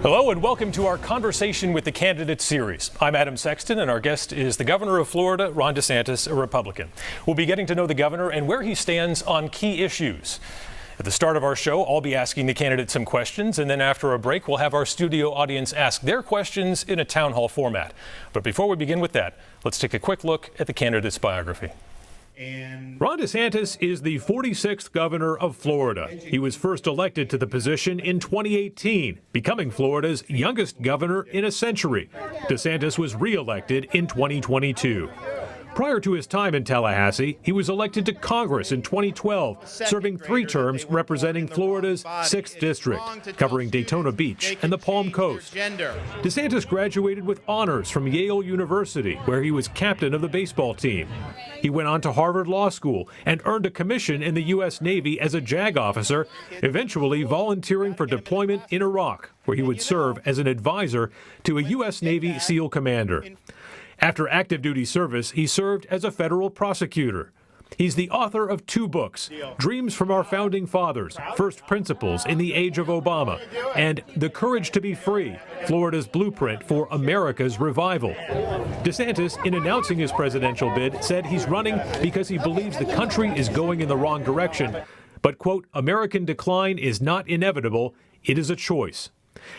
Hello and welcome to our Conversation with the Candidates series. I'm Adam Sexton and our guest is the governor of Florida, Ron DeSantis, a Republican. We'll be getting to know the governor and where he stands on key issues. At the start of our show, I'll be asking the candidates some questions, and then after a break, we'll have our studio audience ask their questions in a town hall format. But before we begin with that, let's take a quick look at the candidate's biography. Ron DeSantis is the 46th governor of Florida. He was first elected to the position in 2018, becoming Florida's youngest governor in a century. DeSantis was re-elected in 2022. Prior to his time in Tallahassee, he was elected to Congress in 2012, serving 3 terms representing Florida's 6th district, covering Daytona Beach and the Palm Coast. DeSantis graduated with honors from Yale University, where he was captain of the baseball team. He went on to Harvard Law School and earned a commission in the U.S. Navy as a JAG officer, eventually volunteering for deployment in Iraq, where he would serve as an advisor to a U.S. Navy SEAL commander. After active duty service, he served as a federal prosecutor. He's the author of 2 books, Dreams from Our Founding Fathers, First Principles in the Age of Obama, and The Courage to be Free, Florida's Blueprint for America's Revival. DeSantis, in announcing his presidential bid, said he's running because he believes the country is going in the wrong direction. But, quote, American decline is not inevitable, it is a choice.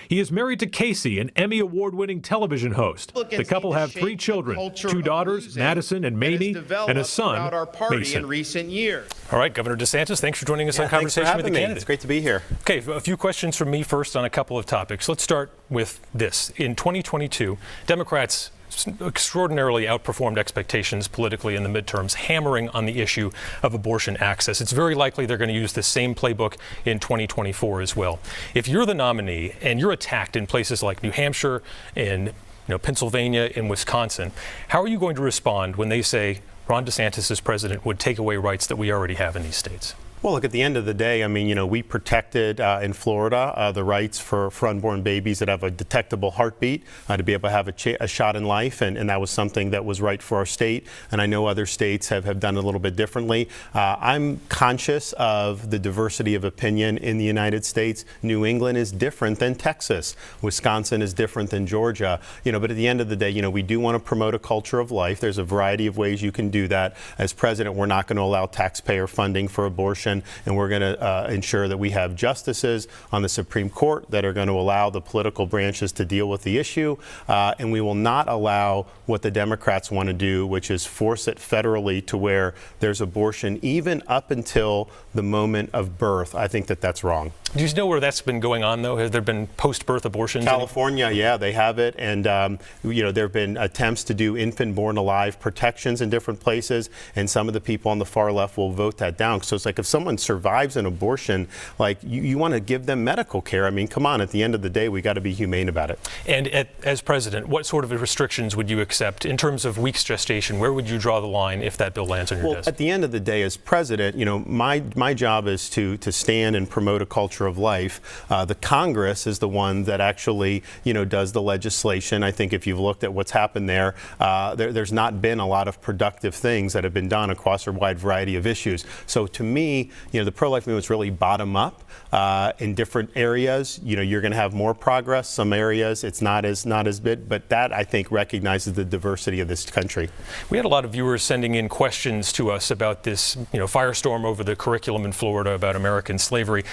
He is married to Casey, an Emmy Award-winning television host. The couple have 3 children, 2 daughters, Madison and Mamie, and a son, Mason. All right, Governor DeSantis, thanks for joining us on Conversation with the Candidates. It's great to be here. Okay, a few questions from me first on a couple of topics. Let's start with this. In 2022, Democrats extraordinarily outperformed expectations politically in the midterms, hammering on the issue of abortion access. It's very likely they're going to use the same playbook in 2024 as well. If you're the nominee and you're attacked in places like New Hampshire, in Pennsylvania, in Wisconsin, how are you going to respond when they say Ron DeSantis as president would take away rights that we already have in these states? Well, look, at the end of the day, I mean, we protected in Florida the rights for unborn babies that have a detectable heartbeat to be able to have a shot in life. And that was something that was right for our state. And I know other states have done it a little bit differently. I'm conscious of the diversity of opinion in the United States. New England is different than Texas. Wisconsin is different than Georgia. But at the end of the day, we do want to promote a culture of life. There's a variety of ways you can do that. As president, we're not going to allow taxpayer funding for abortion. And we're going to ensure that we have justices on the Supreme Court that are going to allow the political branches to deal with the issue. And we will not allow what the Democrats want to do, which is force it federally to where there's abortion even up until the moment of birth. I think that that's wrong. Do you know where that's been going on, though? Have there been post-birth abortions? California, yeah, they have it. And, there have been attempts to do infant born alive protections in different places. And some of the people on the far left will vote that down. So it's like if someone survives an abortion, like you want to give them medical care. I mean, come on, at the end of the day, we got to be humane about it. And as president, what sort of restrictions would you accept in terms of weeks gestation? Where would you draw the line if that bill lands on your desk? At the end of the day, as president, my job is to stand and promote a culture of life. The Congress is the one that actually, does the legislation. I think if you've looked at what's happened there's not been a lot of productive things that have been done across a wide variety of issues. So to me, the pro-life movement is really bottom up in different areas. You're going to have more progress. Some areas it's not as big, but that I think recognizes the diversity of this country. We had a lot of viewers sending in questions to us about this, firestorm over the curriculum in Florida about American slavery.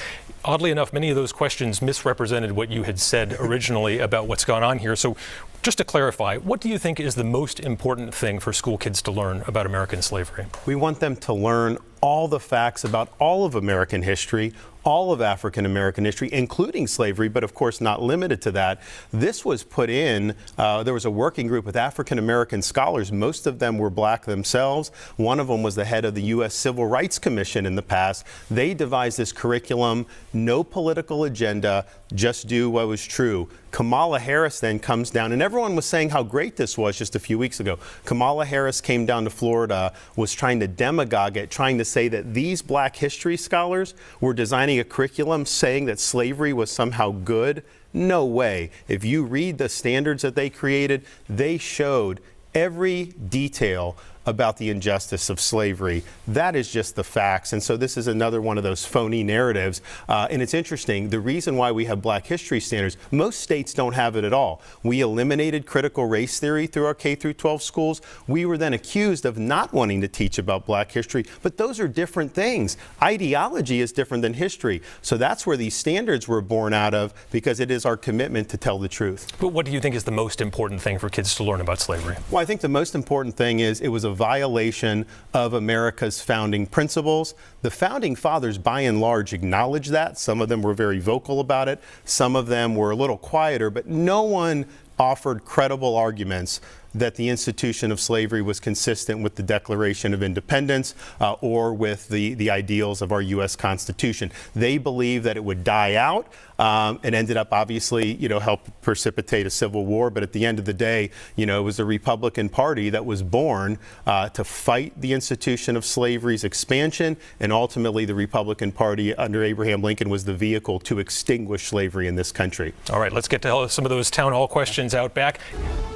Oddly enough, many of those questions misrepresented what you had said originally about what's gone on here. So just to clarify, what do you think is the most important thing for school kids to learn about American slavery? We want them to learn all the facts about all of American history, all of African American history, including slavery, but of course not limited to that. This was put in, there was a working group with African American scholars. Most of them were black themselves. One of them was the head of the U.S. Civil Rights Commission in the past. They devised this curriculum, no political agenda, just do what was true. Kamala Harris then comes down, and everyone was saying how great this was just a few weeks ago. Kamala Harris came down to Florida, was trying to demagogue it, trying to say that these black history scholars were designing a curriculum saying that slavery was somehow good. No way. If you read the standards that they created, they showed every detail about the injustice of slavery. That is just the facts. And so this is another one of those phony narratives. And it's interesting, the reason why we have Black history standards, most states don't have it at all. We eliminated critical race theory through our K through 12 schools. We were then accused of not wanting to teach about Black history, but those are different things. Ideology is different than history. So that's where these standards were born out of, because it is our commitment to tell the truth. But what do you think is the most important thing for kids to learn about slavery? Well, I think the most important thing is it was a violation of America's founding principles. The founding fathers, by and large, acknowledged that. Some of them were very vocal about it. Some of them were a little quieter, but no one offered credible arguments that the institution of slavery was consistent with the Declaration of Independence or with the ideals of our U.S. Constitution. They believed that it would die out. It ended up, obviously, help precipitate a civil war. But at the end of the day, it was the Republican Party that was born to fight the institution of slavery's expansion. And ultimately, the Republican Party under Abraham Lincoln was the vehicle to extinguish slavery in this country. All right, let's get to some of those town hall questions out back.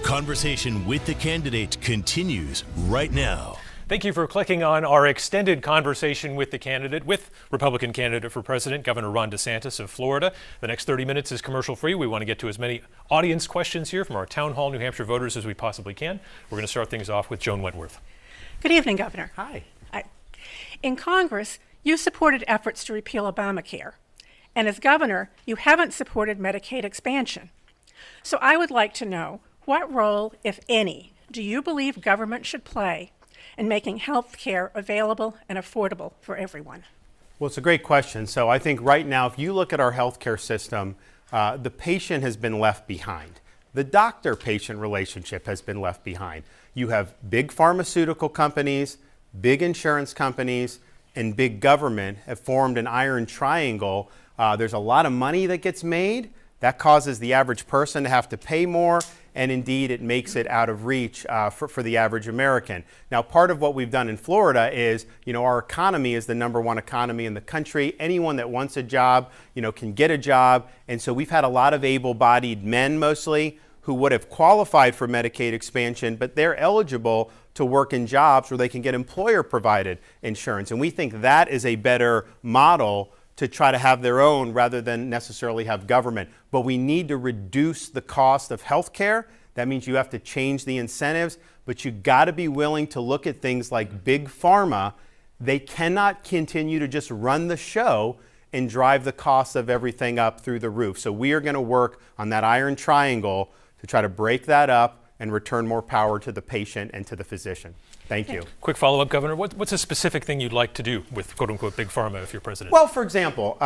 Conversation with the candidate continues right now. Thank you for clicking on our extended conversation with the candidate, with Republican candidate for president, Governor Ron DeSantis of Florida. The next 30 minutes is commercial free. We want to get to as many audience questions here from our town hall New Hampshire voters as we possibly can. We're going to start things off with Joan Wentworth. Good evening, Governor. Hi. In Congress, you supported efforts to repeal Obamacare. And as governor, you haven't supported Medicaid expansion. So I would like to know, what role, if any, do you believe government should play in making health care available and affordable for everyone? Well, it's a great question. So I think right now, if you look at our healthcare system, the patient has been left behind. The doctor-patient relationship has been left behind. You have big pharmaceutical companies, big insurance companies, and big government have formed an iron triangle. There's a lot of money that gets made. That causes the average person to have to pay more, and indeed it makes it out of reach for the average American. Now, part of what we've done in Florida is, our economy is the #1 economy in the country. Anyone that wants a job, can get a job. And so we've had a lot of able-bodied men mostly who would have qualified for Medicaid expansion, but they're eligible to work in jobs where they can get employer-provided insurance. And we think that is a better model to try to have their own rather than necessarily have government. But we need to reduce the cost of health care. That means you have to change the incentives, but you got to be willing to look at things like Big Pharma. They cannot continue to just run the show and drive the cost of everything up through the roof. So we are going to work on that iron triangle to try to break that up and return more power to the patient and to the physician. Thank you. Quick follow-up, Governor. What's a specific thing you'd like to do with quote-unquote Big Pharma if you're president? Well, for example,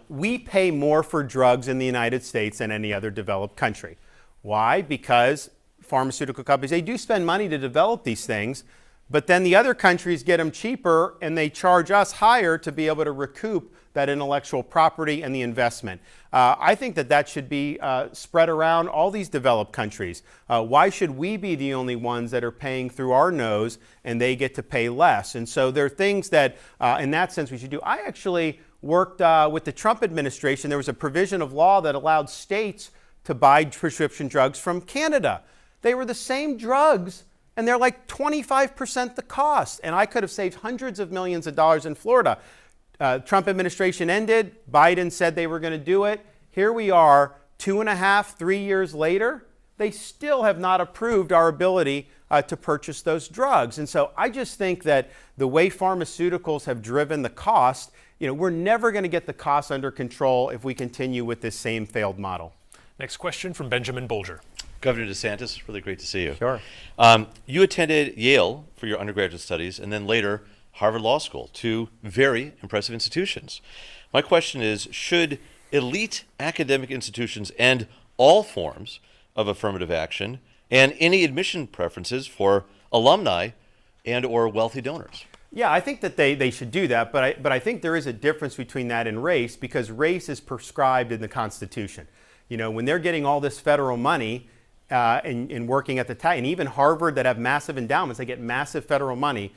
we pay more for drugs in the United States than any other developed country. Why? Because pharmaceutical companies, they do spend money to develop these things, but then the other countries get them cheaper and they charge us higher to be able to recoup that intellectual property and the investment. I think that should be spread around all these developed countries. Why should we be the only ones that are paying through our nose and they get to pay less? And so there are things that, in that sense, we should do. I actually worked with the Trump administration. There was a provision of law that allowed states to buy prescription drugs from Canada. They were the same drugs, and they're like 25% the cost. And I could have saved hundreds of millions of dollars in Florida. Trump administration ended. Biden said they were going to do it. Here we are, 2.5, 3 years later. They still have not approved our ability to purchase those drugs. And so I just think that the way pharmaceuticals have driven the cost, we're never going to get the costs under control if we continue with this same failed model. Next question from Benjamin Bolger. Governor DeSantis, really great to see you. Sure. You attended Yale for your undergraduate studies and then later Harvard Law School, two very impressive institutions. My question is, should elite academic institutions end all forms of affirmative action and any admission preferences for alumni and or wealthy donors? Yeah, I think that they should do that, but I think there is a difference between that and race, because race is prescribed in the Constitution. When they're getting all this federal money and working at the time, and even Harvard that have massive endowments, they get massive federal money.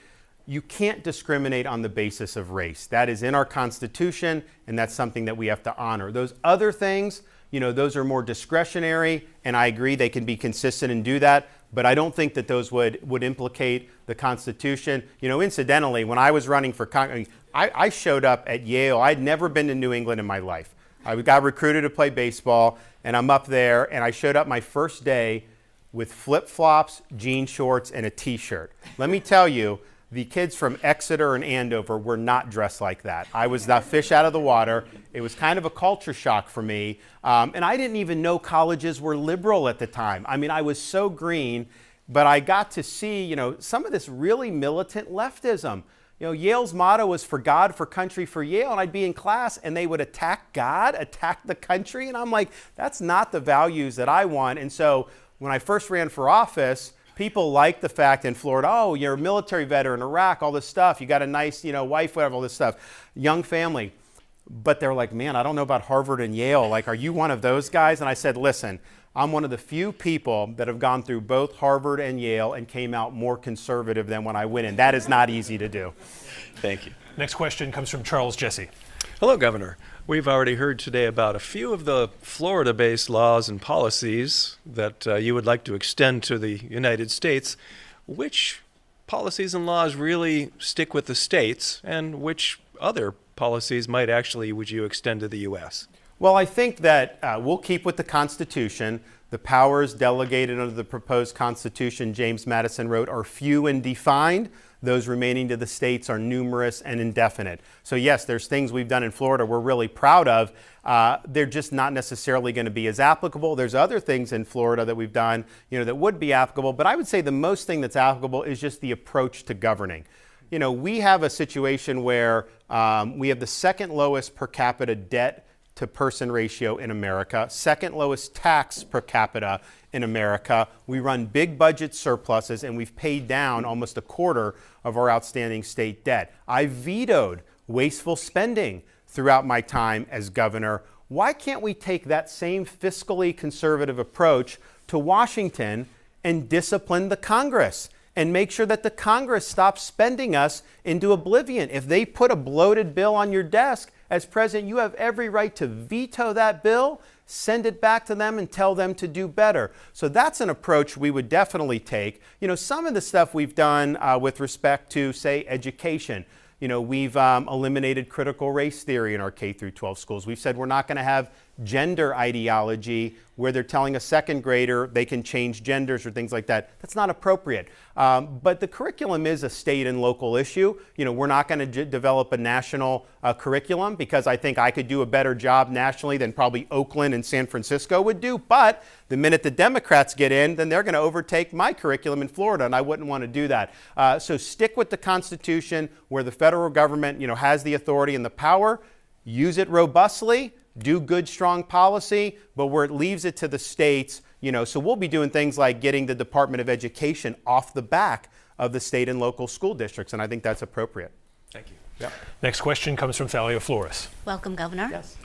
You can't discriminate on the basis of race. That is in our Constitution, and that's something that we have to honor. Those other things, those are more discretionary, and I agree they can be consistent and do that, but I don't think that those would implicate the Constitution. Incidentally, when I was running for Congress, I showed up at Yale. I'd never been to New England in my life. I got recruited to play baseball, and I'm up there, and I showed up my first day with flip-flops, jean shorts, and a T-shirt. Let me tell you, the kids from Exeter and Andover were not dressed like that. I was the fish out of the water. It was kind of a culture shock for me. And I didn't even know colleges were liberal at the time. I mean, I was so green, but I got to see, some of this really militant leftism. Yale's motto was for God, for country, for Yale, and I'd be in class and they would attack God, attack the country, and I'm like, that's not the values that I want. And so when I first ran for office, people liked the fact in Florida, oh, you're a military veteran, Iraq, all this stuff, you got a nice, wife, whatever, all this stuff, young family. But they're like, man, I don't know about Harvard and Yale. Like, are you one of those guys? And I said, listen, I'm one of the few people that have gone through both Harvard and Yale and came out more conservative than when I went in. That is not easy to do. Thank you. Next question comes from Charles Jesse. Hello, Governor. We've already heard today about a few of the Florida-based laws and policies that you would like to extend to the United States. Which policies and laws really stick with the states, and which other policies would you extend to the U.S.? Well, I think that we'll keep with the Constitution. The powers delegated under the proposed Constitution James Madison wrote are few and defined. Those remaining to the states are numerous and indefinite. So yes, there's things we've done in Florida we're really proud of. They're just not necessarily going to be as applicable. There's other things in Florida that we've done, that would be applicable. But I would say the most thing that's applicable is just the approach to governing. We have a situation where we have the second lowest per capita debt to person ratio in America, second lowest tax per capita in America. We run big budget surpluses, and we've paid down almost a quarter of our outstanding state debt. I vetoed wasteful spending throughout my time as governor. Why can't we take that same fiscally conservative approach to Washington and discipline the Congress and make sure that the Congress stops spending us into oblivion? If they put a bloated bill on your desk, as president, you have every right to veto that bill, send it back to them, and tell them to do better. So that's an approach we would definitely take. Some of the stuff we've done with respect to, say, education. We've eliminated critical race theory in our K through 12 schools. We've said we're not going to have gender ideology where they're telling a second grader they can change genders or things like that. That's not appropriate. But the curriculum is a state and local issue. We're not going to develop a national curriculum because I think I could do a better job nationally than probably Oakland and San Francisco would do. But the minute the Democrats get in, then they're going to overtake my curriculum in Florida, and I wouldn't want to do that. So stick with the Constitution where the federal government, has the authority and the power. Use it robustly. Do good, strong policy, but where it leaves it to the states, so we'll be doing things like getting the Department of Education off the back of the state and local school districts, and I think that's appropriate. Thank you. Yep. Next question comes from Thalia Flores. Welcome, Governor. Yes.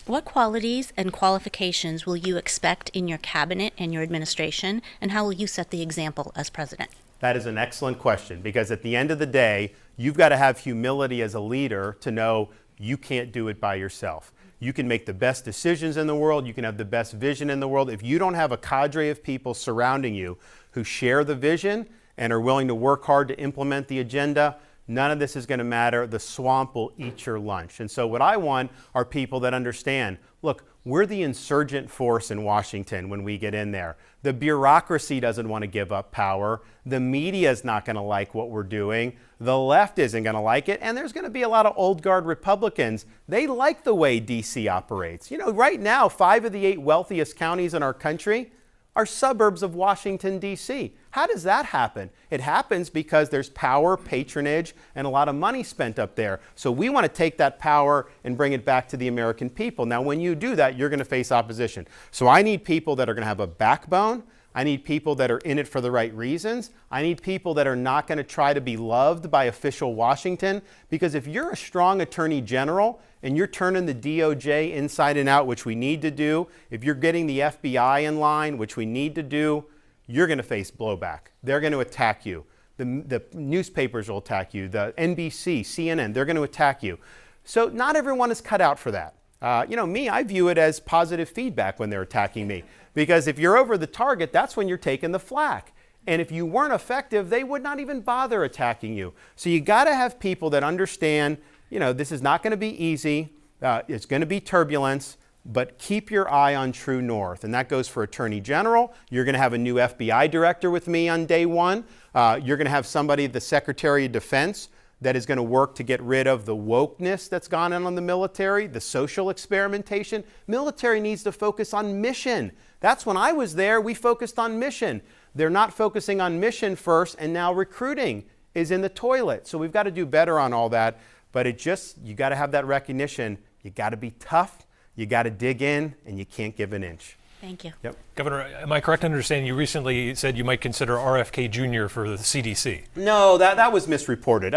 What qualities and qualifications will you expect in your cabinet and your administration, and how will you set the example as president? That is an excellent question, because at the end of the day, you've got to have humility as a leader to know you can't do it by yourself. You can make the best decisions in the world. You can have the best vision in the world. If you don't have a cadre of people surrounding you who share the vision and are willing to work hard to implement the agenda, none of this is going to matter. The swamp will eat your lunch. And so what I want are people that understand, look, we're the insurgent force in Washington when we get in there. The bureaucracy doesn't want to give up power. The media is not going to like what we're doing. The left isn't going to like it. And there's going to be a lot of old guard Republicans. They like the way D.C. operates. Right now, 5 of the 8 wealthiest counties in our country are suburbs of Washington, D.C. How does that happen? It happens because there's power, patronage, and a lot of money spent up there. So we want to take that power and bring it back to the American people. Now, when you do that, you're going to face opposition. So I need people that are going to have a backbone. I need people that are in it for the right reasons. I need people that are not going to try to be loved by official Washington, because if you're a strong attorney general and you're turning the DOJ inside and out, which we need to do, if you're getting the FBI in line, which we need to do, you're going to face blowback. They're going to attack you. The newspapers will attack you. The NBC, CNN, they're going to attack you. So not everyone is cut out for that. Me, I view it as positive feedback when they're attacking me. Because if you're over the target, that's when you're taking the flak. And if you weren't effective, they would not even bother attacking you. So you got to have people that understand, this is not going to be easy. It's going to be turbulence, but keep your eye on true north. And that goes for Attorney General. You're going to have a new FBI director with me on day one. You're going to have somebody, the Secretary of Defense, that is going to work to get rid of the wokeness that's gone on the military, the social experimentation. Military needs to focus on mission. That's when I was there, we focused on mission. They're not focusing on mission first, and now recruiting is in the toilet. So we've got to do better on all that. But you got to have that recognition. You got to be tough. You got to dig in, and you can't give an inch. Thank you. Yep. Governor, am I correct in understanding you recently said you might consider RFK Jr. for the CDC? No, that was misreported.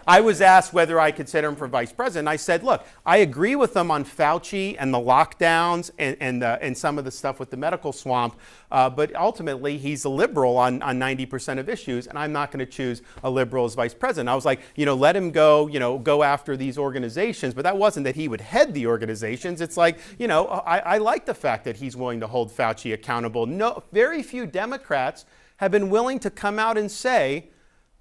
I was asked whether I consider him for vice president. I said, look, I agree with them on Fauci and the lockdowns and some of the stuff with the medical swamp, but ultimately he's a liberal on 90% of issues, and I'm not going to choose a liberal as vice president. I was like, let him go after these organizations, but that wasn't that he would head the organizations. It's like, I like the fact that he's willing to hold Fauci accountable. No, very few Democrats have been willing to come out and say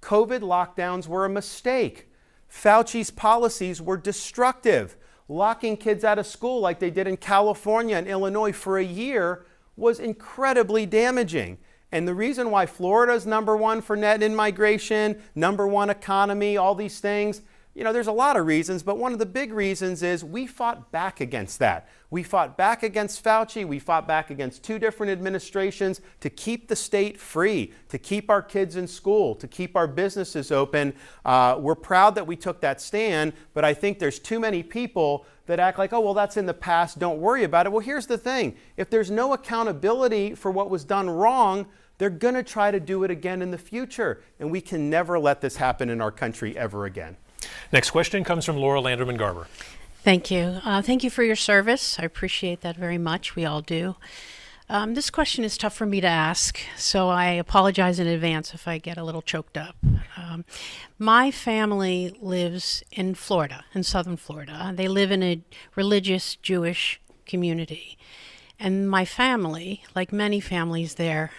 COVID lockdowns were a mistake. Fauci's policies were destructive. Locking kids out of school like they did in California and Illinois for a year was incredibly damaging. And the reason why Florida is number one for net in-migration, number one economy, all these things, there's a lot of reasons, but one of the big reasons is we fought back against that. We fought back against Fauci. We fought back against two different administrations to keep the state free, to keep our kids in school, to keep our businesses open. We're proud that we took that stand, but I think there's too many people that act like, oh, well, that's in the past, don't worry about it. Well, here's the thing. If there's no accountability for what was done wrong, they're going to try to do it again in the future. And we can never let this happen in our country ever again. Next question comes from Laura Landerman Garber. Thank you. Thank you for your service. I appreciate that very much. We all do. This question is tough for me to ask, so I apologize in advance if I get a little choked up. My family lives in Florida, in southern Florida. They live in a religious Jewish community. And my family, like many families there,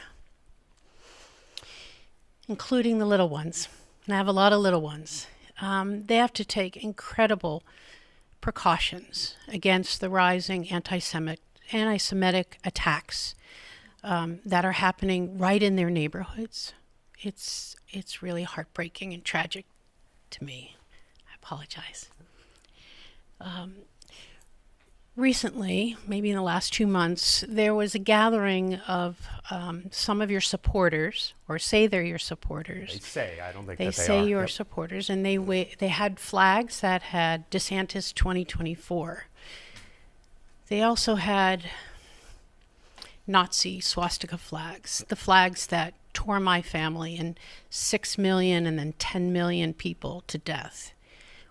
including the little ones, and I have a lot of little ones, they have to take incredible precautions against the rising anti-Semitic attacks that are happening right in their neighborhoods. It's really heartbreaking and tragic to me. I apologize. Recently, maybe in the last 2 months, there was a gathering of some of your supporters, or say they're your supporters. They say, I don't think they that they say are. your Yep. supporters, and they had flags that had DeSantis 2024. They also had Nazi swastika flags, the flags that tore my family and 6 million and then 10 million people to death.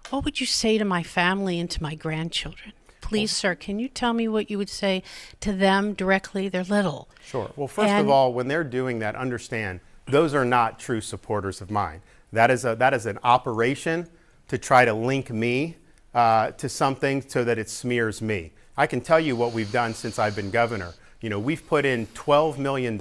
What would you say to my family and to my grandchildren? Please, sir, can you tell me what you would say to them directly? They're little. Sure. Well, first of all, when they're doing that, understand those are not true supporters of mine. That is an operation to try to link me to something so that it smears me. I can tell you what we've done since I've been governor. We've put in $12 million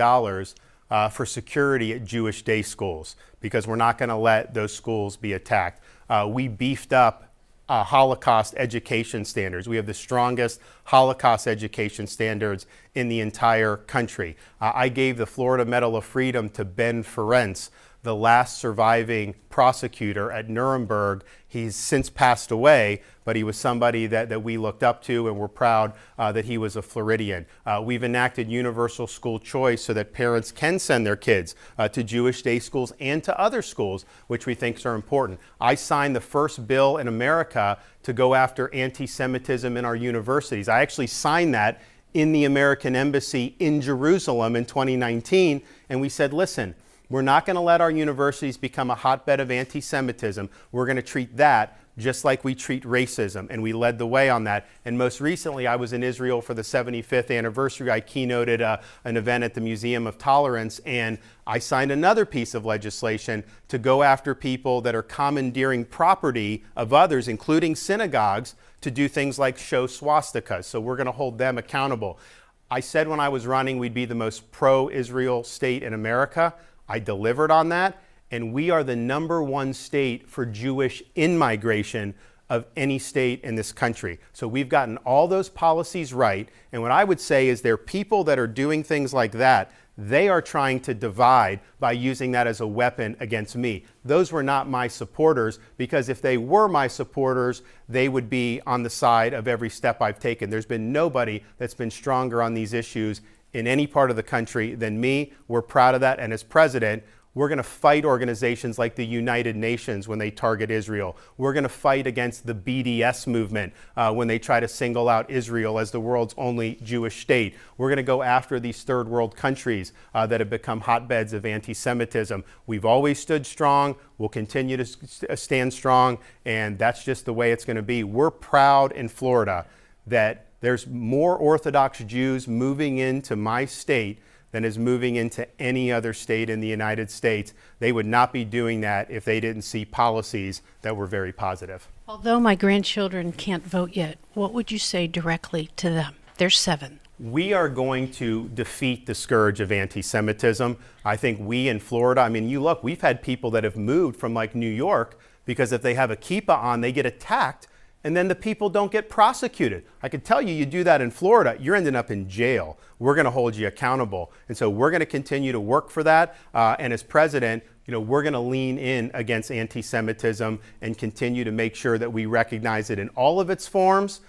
for security at Jewish day schools because we're not going to let those schools be attacked. We beefed up Holocaust education standards. We have the strongest Holocaust education standards in the entire country. I gave the Florida Medal of Freedom to Ben Ferencz, the last surviving prosecutor at Nuremberg. He's since passed away, but he was somebody that we looked up to, and we're proud that he was a Floridian. We've enacted universal school choice so that parents can send their kids to Jewish day schools and to other schools, which we think are important. I signed the first bill in America to go after anti-Semitism in our universities. I actually signed that in the American Embassy in Jerusalem in 2019, and we said, listen, we're not going to let our universities become a hotbed of anti-Semitism. We're going to treat that just like we treat racism, and we led the way on that. And most recently, I was in Israel for the 75th anniversary. I keynoted an event at the Museum of Tolerance, and I signed another piece of legislation to go after people that are commandeering property of others, including synagogues, to do things like show swastikas. So we're going to hold them accountable. I said when I was running we'd be the most pro-Israel state in America. I delivered on that, and we are the #1 state for Jewish in-migration of any state in this country. So we've gotten all those policies right, and what I would say is there are people that are doing things like that. They are trying to divide by using that as a weapon against me. Those were not my supporters, because if they were my supporters, they would be on the side of every step I've taken. There's been nobody that's been stronger on these issues in any part of the country than me. We're proud of that, and as president, we're going to fight organizations like the United Nations when they target Israel. We're going to fight against the BDS movement when they try to single out Israel as the world's only Jewish state. We're going to go after these third world countries that have become hotbeds of anti-Semitism. We've always stood strong. We'll continue to stand strong, and that's just the way it's going to be. We're proud in Florida that there's more Orthodox Jews moving into my state than is moving into any other state in the United States. They would not be doing that if they didn't see policies that were very positive. Although my grandchildren can't vote yet, what would you say directly to them? There's 7. We are going to defeat the scourge of anti-Semitism. I think we in Florida, I mean, you look, we've had people that have moved from like New York because if they have a kippah on, they get attacked, and then the people don't get prosecuted. I can tell you, you do that in Florida, you're ending up in jail. We're going to hold you accountable. And so we're going to continue to work for that. And as president, we're going to lean in against anti-Semitism and continue to make sure that we recognize it in all of its forms,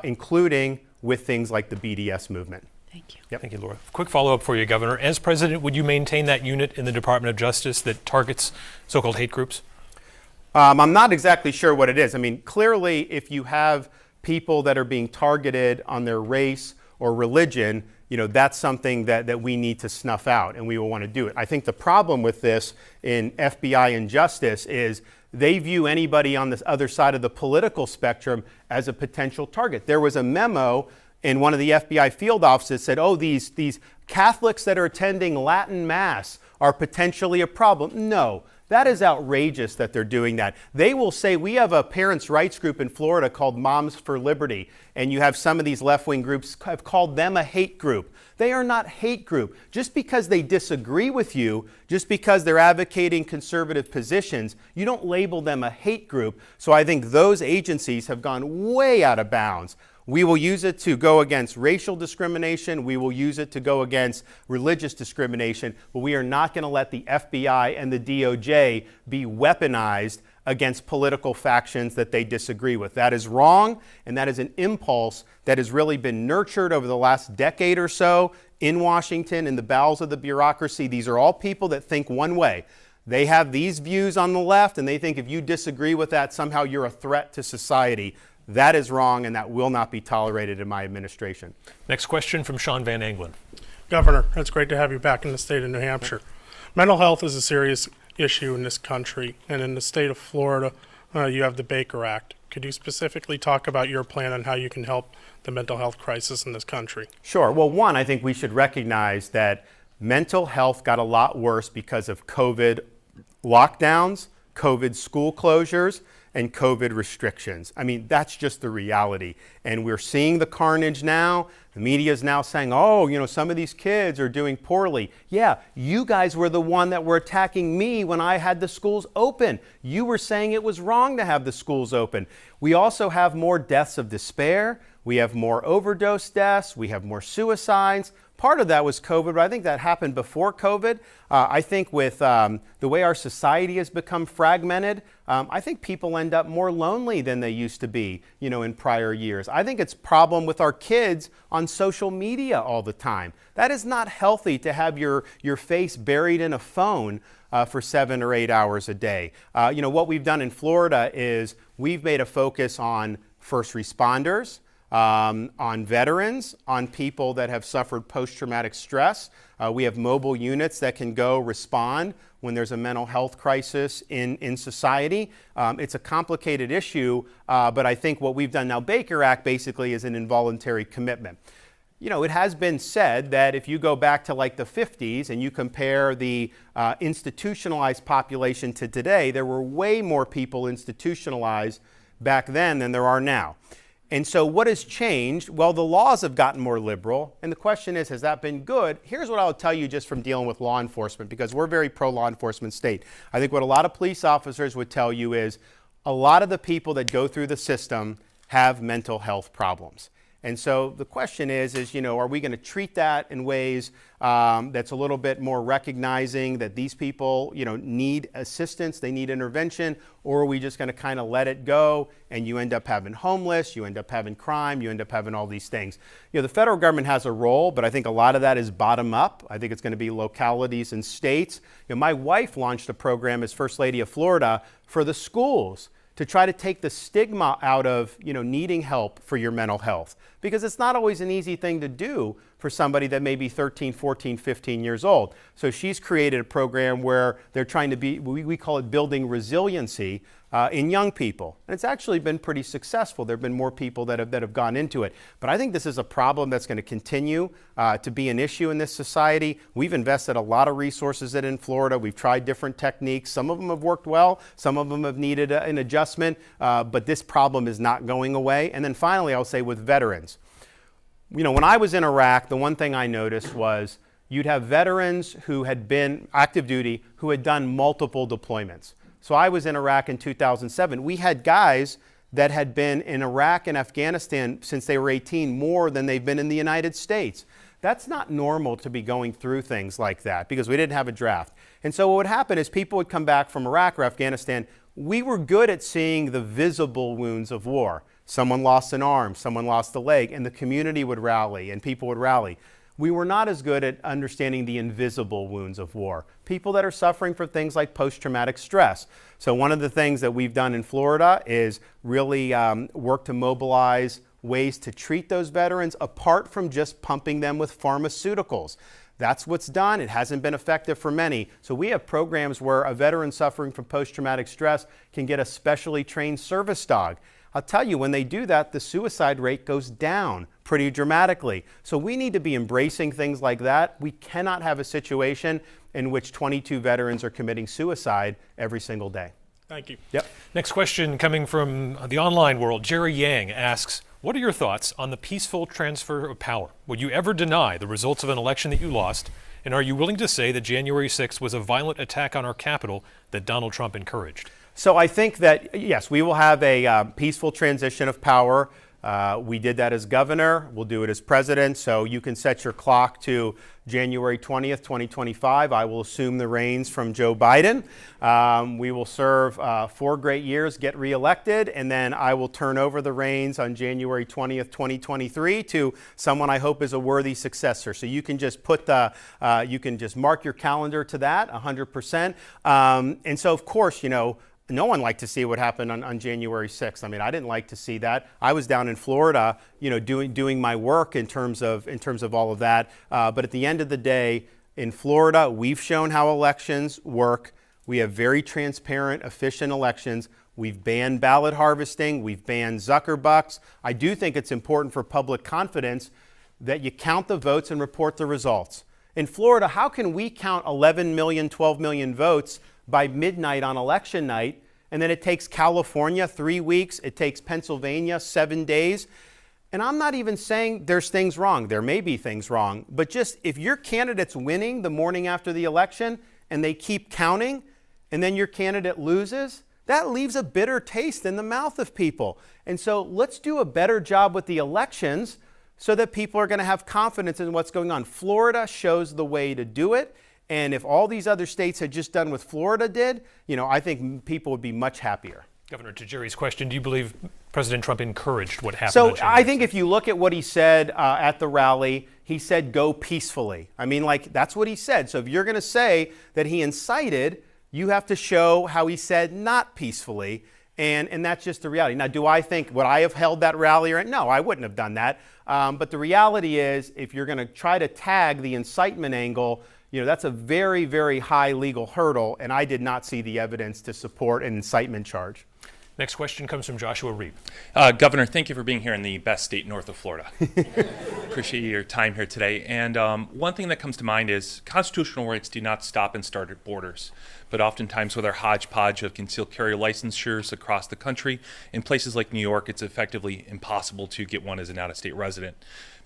including with things like the BDS movement. Thank you. Yep. Thank you, Laura. Quick follow-up for you, Governor. As president, would you maintain that unit in the Department of Justice that targets so-called hate groups? I'm not exactly sure what it is. I mean, clearly, if you have people that are being targeted on their race or religion, that's something that we need to snuff out, and we will want to do it. I think the problem with this in FBI and justice is they view anybody on this other side of the political spectrum as a potential target. There was a memo in one of the FBI field offices that said, oh, these Catholics that are attending Latin Mass are potentially a problem. No. That is outrageous that they're doing that. They will say, we have a parents' rights group in Florida called Moms for Liberty, and you have some of these left-wing groups have called them a hate group. They are not hate group. Just because they disagree with you, just because they're advocating conservative positions, you don't label them a hate group. So I think those agencies have gone way out of bounds. We will use it to go against racial discrimination. We will use it to go against religious discrimination. But we are not going to let the FBI and the DOJ be weaponized against political factions that they disagree with. That is wrong, and that is an impulse that has really been nurtured over the last decade or so in Washington, in the bowels of the bureaucracy. These are all people that think one way. They have these views on the left, and they think if you disagree with that, somehow you're a threat to society. That is wrong, and that will not be tolerated in my administration. Next question from Sean Van Engelen. Governor, it's great to have you back in the state of New Hampshire. Mental health is a serious issue in this country, and in the state of Florida, you have the Baker Act. Could you specifically talk about your plan on how you can help the mental health crisis in this country? Sure. Well, one, I think we should recognize that mental health got a lot worse because of COVID lockdowns, COVID school closures, and COVID restrictions. I mean, that's just the reality. And we're seeing the carnage now. The media is now saying, oh, some of these kids are doing poorly. Yeah, you guys were the one that were attacking me when I had the schools open. You were saying it was wrong to have the schools open. We also have more deaths of despair. We have more overdose deaths. We have more suicides. Part of that was COVID, but I think that happened before COVID. I think with the way our society has become fragmented, I think people end up more lonely than they used to be, in prior years. I think it's a problem with our kids on social media all the time. That is not healthy to have your face buried in a phone for 7 or 8 hours a day. What we've done in Florida is we've made a focus on first responders, on veterans, on people that have suffered post-traumatic stress. We have mobile units that can go respond when there's a mental health crisis in society. It's a complicated issue, but I think what we've done now, Baker Act basically is an involuntary commitment. You know, it has been said that if you go back to like the 50s and you compare the institutionalized population to today, there were way more people institutionalized back then than there are now. And so what has changed? Well, the laws have gotten more liberal. And the question is, has that been good? Here's what I'll tell you just from dealing with law enforcement, because we're a very pro-law enforcement state. I think what a lot of police officers would tell you is a lot of the people that go through the system have mental health problems. And so the question is, you know, are we going to treat that in ways that's a little bit more recognizing that these people, you know, need assistance, they need intervention, or are we just going to kind of let it go and you end up having homeless, you end up having crime, you end up having all these things? You know, the federal government has a role, but I think a lot of that is bottom up. I think it's going to be localities and states. You know, my wife launched a program as First Lady of Florida for the schools to try to take the stigma out of, you know, needing help for your mental health. Because it's not always an easy thing to do for somebody that may be 13, 14, 15 years old. So she's created a program where they're trying to be, we call it building resiliency in young people. And it's actually been pretty successful. There have been more people that have gone into it. But I think this is a problem that's going to continue to be an issue in this society. We've invested a lot of resources in Florida. We've tried different techniques. Some of them have worked well. Some of them have needed an adjustment. But this problem is not going away. And then finally, I'll say with veterans. You know, when I was in Iraq, the one thing I noticed was you'd have veterans who had been active duty who had done multiple deployments. So I was in Iraq in 2007. We had guys that had been in Iraq and Afghanistan since they were 18 more than they've been in the United States. That's not normal to be going through things like that because we didn't have a draft. And so what would happen is people would come back from Iraq or Afghanistan. We were good at seeing the visible wounds of war. Someone lost an arm, someone lost a leg, and the community would rally and people would rally. We were not as good at understanding the invisible wounds of war. People that are suffering from things like post-traumatic stress. So one of the things that we've done in Florida is really work to mobilize ways to treat those veterans apart from just pumping them with pharmaceuticals. That's what's done. It hasn't been effective for many. So we have programs where a veteran suffering from post-traumatic stress can get a specially trained service dog. I'll tell you, when they do that, the suicide rate goes down pretty dramatically. So we need to be embracing things like that. We cannot have a situation in which 22 veterans are committing suicide every single day. Thank you. Yep. Next question coming from the online world. Jerry Yang asks, what are your thoughts on the peaceful transfer of power? Would you ever deny the results of an election that you lost? And are you willing to say that January 6th was a violent attack on our Capitol that Donald Trump encouraged? So I think that, yes, we will have a peaceful transition of power. We did that as governor. We'll do it as president. So you can set your clock to January 20th, 2025. I will assume the reins from Joe Biden. We will serve 4 great years, get reelected, and then I will turn over the reins on January 20th, 2023 to someone I hope is a worthy successor. So you can just put you can just mark your calendar to that 100%. And so, of course, you know, no one liked to see what happened on January 6th. I mean, I didn't like to see that. I was down in Florida, you know, doing my work in terms of all of that. But at the end of the day, in Florida, we've shown how elections work. We have very transparent, efficient elections. We've banned ballot harvesting. We've banned Zuckerbucks. I do think it's important for public confidence that you count the votes and report the results. In Florida, how can we count 11 million, 12 million votes by midnight on election night, and then it takes California 3 weeks, it takes Pennsylvania 7 days? And I'm not even saying there's things wrong. There may be things wrong, but just if your candidate's winning the morning after the election and they keep counting, and then your candidate loses, that leaves a bitter taste in the mouth of people. And so let's do a better job with the elections so that people are going to have confidence in what's going on. Florida shows the way to do it. And if all these other states had just done what Florida did, you know, I think people would be much happier. Governor, to Jerry's question, do you believe President Trump encouraged what happened? So I think if you look at what he said at the rally, he said, go peacefully. I mean, like, that's what he said. So if you're going to say that he incited, you have to show how he said not peacefully. And that's just the reality. Now, do I think, would I have held that rally? Or no, I wouldn't have done that. But the reality is, if you're going to try to tag the incitement angle, that's a very, very high legal hurdle, and I did not see the evidence to support an incitement charge. Next question comes from Joshua Reed. Governor, thank you for being here in the best state north of Florida. Appreciate your time here today. And one thing that comes to mind is constitutional rights do not stop and start at borders, but oftentimes with our hodgepodge of concealed carry licensures across the country, in places like New York, it's effectively impossible to get one as an out-of-state resident.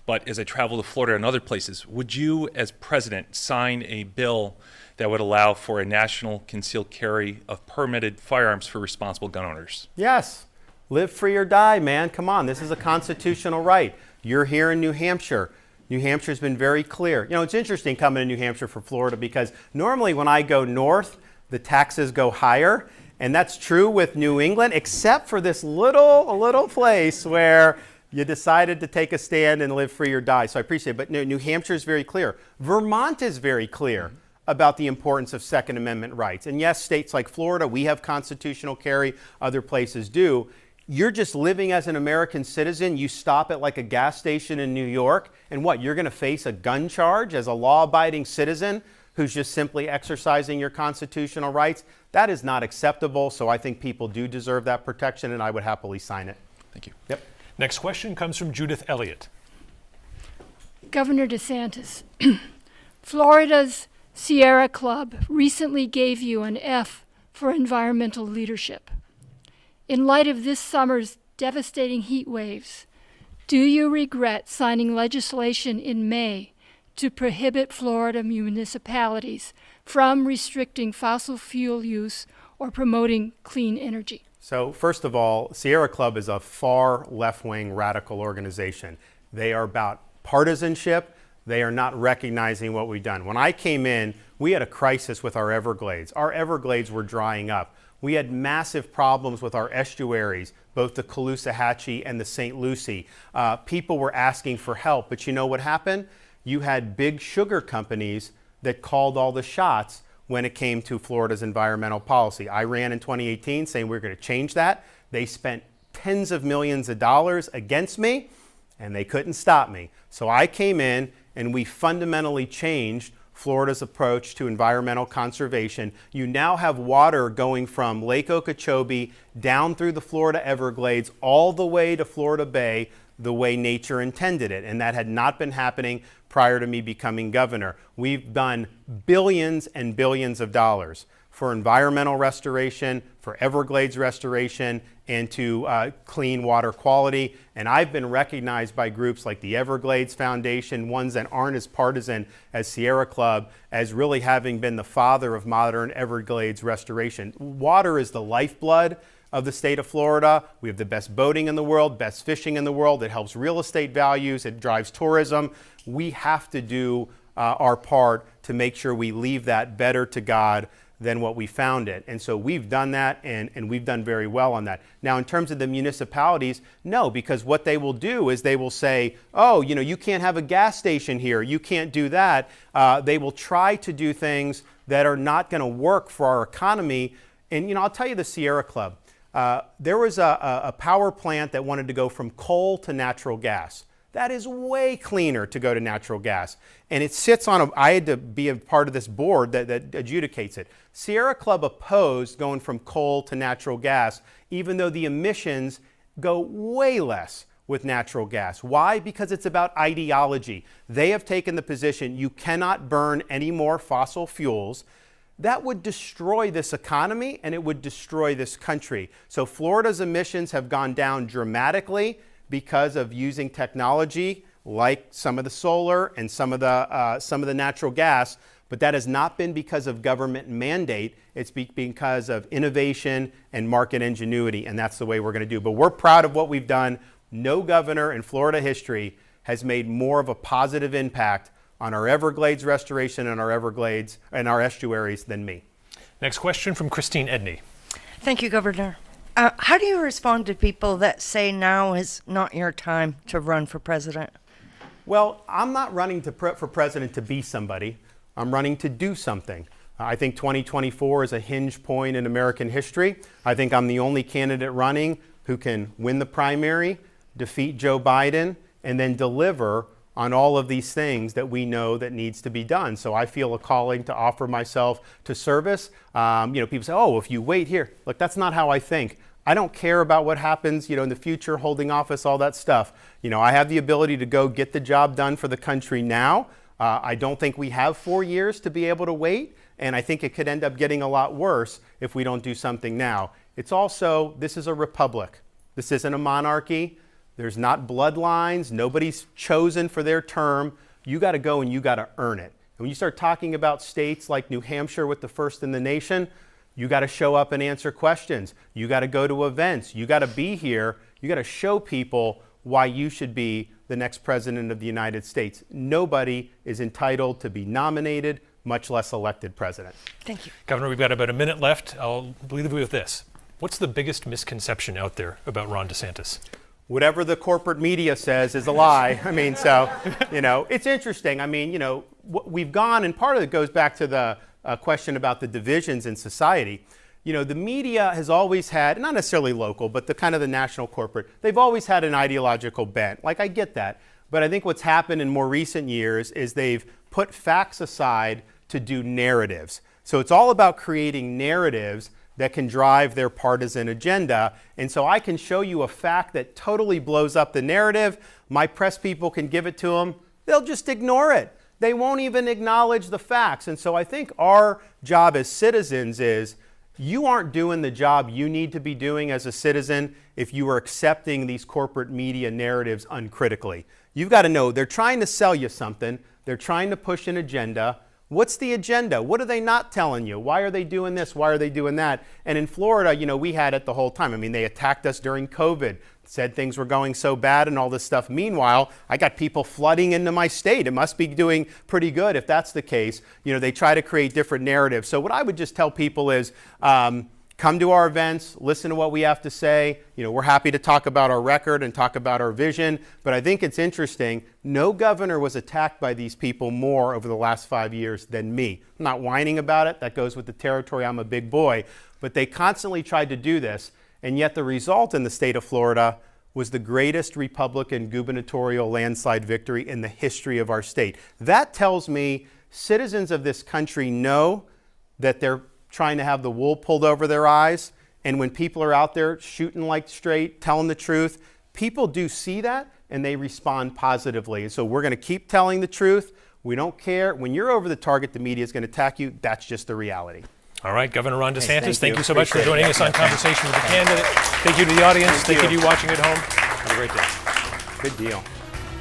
But as I travel to Florida and other places, would you, as president, sign a bill that would allow for a national concealed carry of permitted firearms for responsible gun owners? Yes. Live free or die, man. Come on. This is a constitutional right. You're here in New Hampshire. New Hampshire's been very clear. It's interesting coming to New Hampshire for Florida because normally when I go north, the taxes go higher. And that's true with New England, except for this little place where you decided to take a stand and live free or die. So I appreciate it. But New Hampshire is very clear. Vermont is very clear about the importance of Second Amendment rights. And yes, states like Florida, we have constitutional carry, other places do. You're just living as an American citizen. You stop at like a gas station in New York, and what, you're going to face a gun charge as a law-abiding citizen who's just simply exercising your constitutional rights? That is not acceptable, so I think people do deserve that protection, and I would happily sign it. Thank you. Yep. Next question comes from Judith Elliott. Governor DeSantis, Florida's Sierra Club recently gave you an F for environmental leadership. In light of this summer's devastating heat waves, do you regret signing legislation in May to prohibit Florida municipalities from restricting fossil fuel use or promoting clean energy? So first of all, Sierra Club is a far left-wing radical organization. They are about partisanship. They are not recognizing what we've done. When I came in, we had a crisis with our Everglades. Our Everglades were drying up. We had massive problems with our estuaries, both the Caloosahatchee and the St. Lucie. People were asking for help, but you know what happened? You had big sugar companies that called all the shots when it came to Florida's environmental policy. I ran in 2018 saying we're going to change that. They spent tens of millions of dollars against me, and they couldn't stop me. So I came in and we fundamentally changed Florida's approach to environmental conservation. You now have water going from Lake Okeechobee down through the Florida Everglades all the way to Florida Bay the way nature intended it. And that had not been happening prior to me becoming governor. We've done billions and billions of dollars for environmental restoration, for Everglades restoration, and to clean water quality. And I've been recognized by groups like the Everglades Foundation, ones that aren't as partisan as Sierra Club, as really having been the father of modern Everglades restoration. Water is the lifeblood of the state of Florida. We have the best boating in the world, best fishing in the world. It helps real estate values. It drives tourism. We have to do our part to make sure we leave that better to God than what we found it. And so we've done that, and we've done very well on that. Now, in terms of the municipalities, no, because what they will do is they will say, oh, you can't have a gas station here. You can't do that. They will try to do things that are not going to work for our economy. And, I'll tell you the Sierra Club. There was a power plant that wanted to go from coal to natural gas. That is way cleaner to go to natural gas. And it sits on I had to be a part of this board that adjudicates it. Sierra Club opposed going from coal to natural gas, even though the emissions go way less with natural gas. Why? Because it's about ideology. They have taken the position you cannot burn any more fossil fuels. That would destroy this economy and it would destroy this country. So Florida's emissions have gone down dramatically because of using technology like some of the solar and some of the natural gas, but that has not been because of government mandate. It's because of innovation and market ingenuity, and that's the way we're going to do. But we're proud of what we've done. No governor in Florida history has made more of a positive impact on our Everglades restoration and our Everglades and our estuaries than me. Next question from Christine Edney. Thank you, Governor. How do you respond to people that say now is not your time to run for president? Well, I'm not running for president to be somebody. I'm running to do something. I think 2024 is a hinge point in American history. I think I'm the only candidate running who can win the primary, defeat Joe Biden, and then deliver on all of these things that we know that needs to be done. So I feel a calling to offer myself to service. People say, oh, if you wait here. Look, that's not how I think. I don't care about what happens, in the future, holding office, all that stuff. I have the ability to go get the job done for the country now. I don't think we have 4 years to be able to wait. And I think it could end up getting a lot worse if we don't do something now. It's also, this is a republic. This isn't a monarchy. There's not bloodlines. Nobody's chosen for their term. You got to go and you got to earn it. And when you start talking about states like New Hampshire with the first in the nation, you got to show up and answer questions. You got to go to events. You got to be here. You got to show people why you should be the next president of the United States. Nobody is entitled to be nominated, much less elected president. Thank you. Governor, we've got about a minute left. I'll leave you with this. What's the biggest misconception out there about Ron DeSantis? Whatever the corporate media says is a lie. It's interesting. We've gone, and part of it goes back to the question about the divisions in society. The media has always had, not necessarily local, but the national corporate, they've always had an ideological bent. I get that. But I think what's happened in more recent years is they've put facts aside to do narratives. So it's all about creating narratives that can drive their partisan agenda. And so I can show you a fact that totally blows up the narrative. My press people can give it to them. They'll just ignore it. They won't even acknowledge the facts. And so I think our job as citizens is, you aren't doing the job you need to be doing as a citizen if you are accepting these corporate media narratives uncritically. You've got to know they're trying to sell you something. They're trying to push an agenda. What's the agenda? What are they not telling you? Why are they doing this? Why are they doing that? And in Florida, we had it the whole time. They attacked us during COVID, said things were going so bad and all this stuff. Meanwhile, I got people flooding into my state. It must be doing pretty good if that's the case. They try to create different narratives. So what I would just tell people is, come to our events, listen to what we have to say. We're happy to talk about our record and talk about our vision. But I think it's interesting, no governor was attacked by these people more over the last 5 years than me. I'm not whining about it. That goes with the territory. I'm a big boy. But they constantly tried to do this. And yet the result in the state of Florida was the greatest Republican gubernatorial landslide victory in the history of our state. That tells me citizens of this country know that they're trying to have the wool pulled over their eyes. And when people are out there shooting like straight, telling the truth, people do see that and they respond positively. And so we're going to keep telling the truth. We don't care. When you're over the target, the media is going to attack you. That's just the reality. All right, Governor Ron DeSantis, thank you so much for joining us on Conversation with the Candidate. Thank you to the audience. Thank you to you watching at home. Have a great day. Good deal.